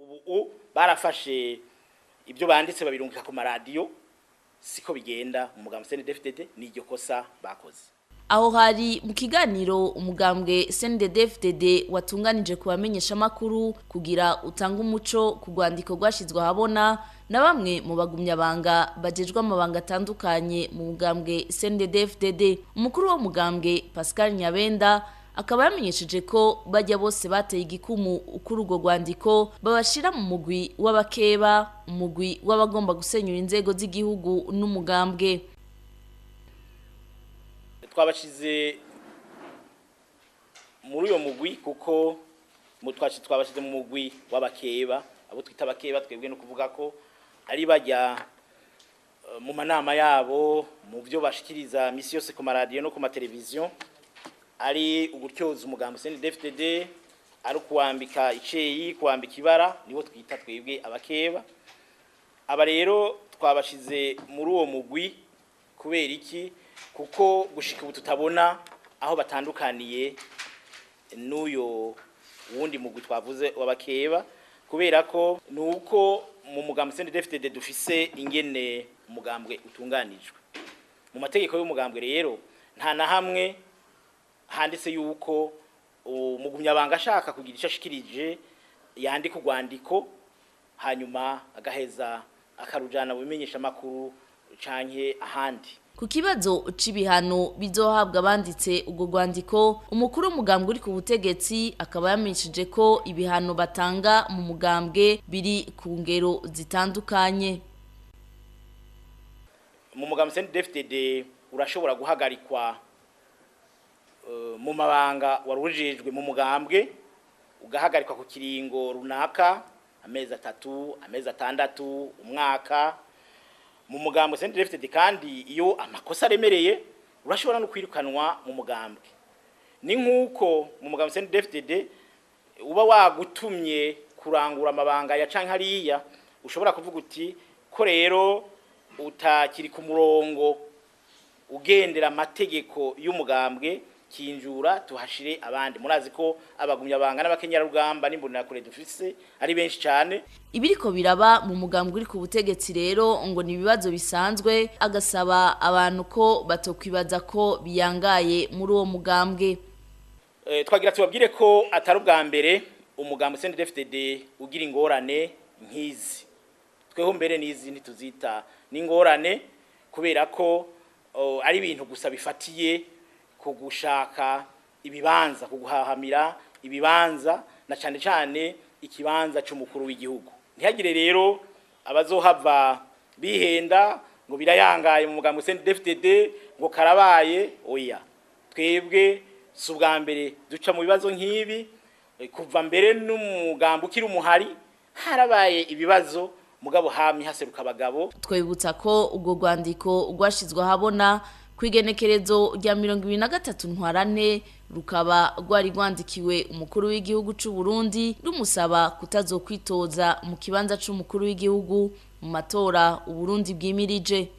ubu barafashe ibyo banditse babirungika ku maradiyo siko bigenda umugambwe CNDD-FDD n'iryo kosa bakoze. Aho hari mu kiganiro umugambwe CNDD-FDD watunganije kubamenyesha makuru kugira utanga umuco ku rwandiko rwashizwe habona na bamwe mu bagumyabanga bajejwe amabanga atandukanye mu mugambwe CNDD-FDD. Umukuru wo mugambwe Pascal Nyabenda akaba yamenyesheje ko bajya bose bateye igikumu ukuri urwo rwandiko babashira mu mugwi w'abakeba, umugwi w'abagomba gusenyura inzego z'igihugu n'umugambwe. Twabashize muri uyo mugwi kuko twabashize mu mugwi w'abakeba, abo twita abakeba twebwe no kuvuga ko ari bajya mu manama yabo mu byo bashikiriza misi yose ku maradiyo no ku mateleviziyo, ari ugutyoza umugambo CNDD-FDD, ari kuwambika iceyi, kuwambika ibara, nibo twita twebwe abakeba. Aba rero twabashize muri uwo mugwi kubera iki? Kuko gushika ubu tutabona aho batandukaniye n'uyo wundi mugwi twavuze w'abakeba, kubera ko nuko mu mugambo CNDD-FDD dufise ingene umugambwe utunganijwe. Mu mategeko y'umugambwe rero nta na hamwe handitse yuko umugumyabanga ashaka kugira icyo ashikirije yandika urwandiko hanyuma agaheza akarujana mu bimenyesha makuru canke ahandi. Ku kibazo c'ibihano bizohabwa banditse ubwo rwandiko, umukuru w'umugambwe uri ku butegetsi akaba yamenyesheje ko ibihano batanga mu mugambwe biri ku ngero zitandukanye. Mu mugambwe CNDD-FDD urashobora guhagarikwa mu mabanga warujejwe mu mugambwe, ugahagarikwa ku kiringo runaka, amezi 3, amezi 6, umwaka. Mu mugambwe CNDD-FDD kandi iyo amakosa aremereye urashobora no kwirukanwa mu mugambwe. Ni nkuko mu mugambwe CNDD-FDD uba wagutumye kurangura amabanga ya canke hariya, ushobora kuvuga uti ko rero utakiri ku murongo ugendera amategeko y'umugambwe, kinjura tuhashire abandi. Murazi ko abagumyabanga n'abakenyarugamba n'imbonera kure dufise ari benshi cyane. Ibiriko biraba mu mugambwe uri ku butegetsi rero ngo ni ibibazo bisanzwe, agasaba abantu ko batokwibaza ko biyangaye muri uwo mugambwe. Twagira tubabwire ko atari ubwa mbere umugambwe CNDD-FDD ugira ingorane nk'izi. Tweho mbere n'izi ntituzita n'ingorane kubera ko ari ibintu gusa bifatiye kugushaka ibibanza, kuguhahamira ibibanza, na cyane cyane ikibanza cy'umukuru w'igihugu. Ntihagire rero abazohava bihenda ngo birayangaye mu mugambwe CNDD-FDD ngo karabaye. Oya, twebwe si ubwa mbere duca mu bibazo nk'ibi, kuva mbere n'umugambo ukiri umuhari harabaye ibibazo, mugabo hamye haseruka abagabo. Twibutsa ko ubwo rwandiko rwashizwe habona kwigenekerezo rya 2023 Ntwarante rukaba rwari rwandikiwe umukuru w'igihugu c'u Burundi rumusaba kutazokwitoza mu kibanza c'umukuru w'igihugu mu matora u Burundi bwimirije.